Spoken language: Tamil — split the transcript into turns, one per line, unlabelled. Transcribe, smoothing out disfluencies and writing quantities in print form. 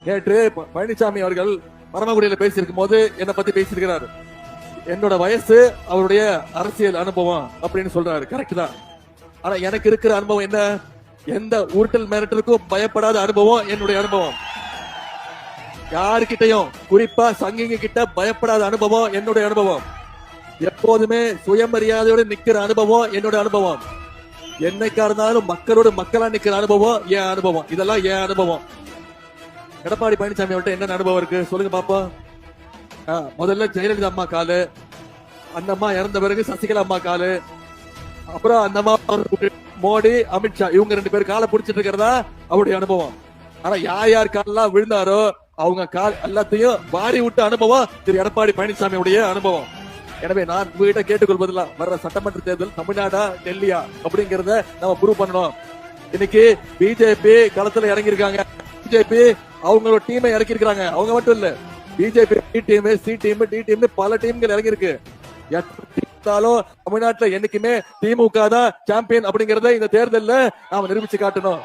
நேற்று பழனிசாமி அவர்கள் பரமக்குடியில பேசியிருக்கும் போது என்னை பத்தி பேசியிருக்கிறார். என்னோட வயசு அவருடைய அரசியல் அனுபவம் அப்படின்னு சொல்றாரு. கரெக்ட் தான். ஆனா எனக்கு இருக்கிற அனுபவம் என்ன? எந்த உருட்டல் மிரட்டலுக்கும் பயப்படாத அனுபவம் என்னுடைய அனுபவம். யாருக்கிட்டையும் குறிப்பா சங்கிங்க கிட்ட பயப்படாத அனுபவம் என்னுடைய அனுபவம். எப்போதுமே சுயமரியாதையோடு நிக்கிற அனுபவம் என்னோட அனுபவம். என்னைக்கா இருந்தாலும் மக்களோட மக்களா நிக்கிற அனுபவம் என் அனுபவம். இதெல்லாம் என் அனுபவம். எடப்பாடி பழனிசாமி அவர்கிட்ட என்ன அனுபவம் இருக்கு சொல்லுங்க பாப்போம். முதல்ல ஜெயலலிதா அம்மா காலு, அந்த அம்மா இறந்த பிறகு சசிகலா அம்மா காலு, அப்புறம் அந்த அம்மா மோடி அமித்ஷா இவங்க 2 பேர் காலை பிடிச்சிட்டு இருக்கிறதா அவருடைய அனுபவம். ஆனா யார் காலெல்லாம் விழுந்தாரோ அவங்க கால் எல்லாத்தையும் வாரி விட்ட அனுபவம் திரு எடப்பாடி பழனிசாமியுடைய அனுபவம். எனவே நான் உங்ககிட்ட கேட்டுக்கொள்வதெல்லாம் வர்ற சட்டமன்ற தேர்தல் தமிழ்நாடா டெல்லியா அப்படிங்கறத நம்ம ப்ரூவ் பண்ணணும். இன்னைக்கு பிஜேபி களத்துல இறங்கிருக்காங்க. பிஜேபி அவங்களோட டீமை இறக்கி இருக்காங்க. அவங்க மட்டும் இல்ல, BJP B team, C team, D team பல டீம்கள் இறங்கி இருக்கு. தமிழ்நாட்டுல என்னைக்குமே திமுக தான் சாம்பியன் அப்படிங்கறத இந்த தேர்தல்ல நாம நிரூபிச்சு காட்டணும்.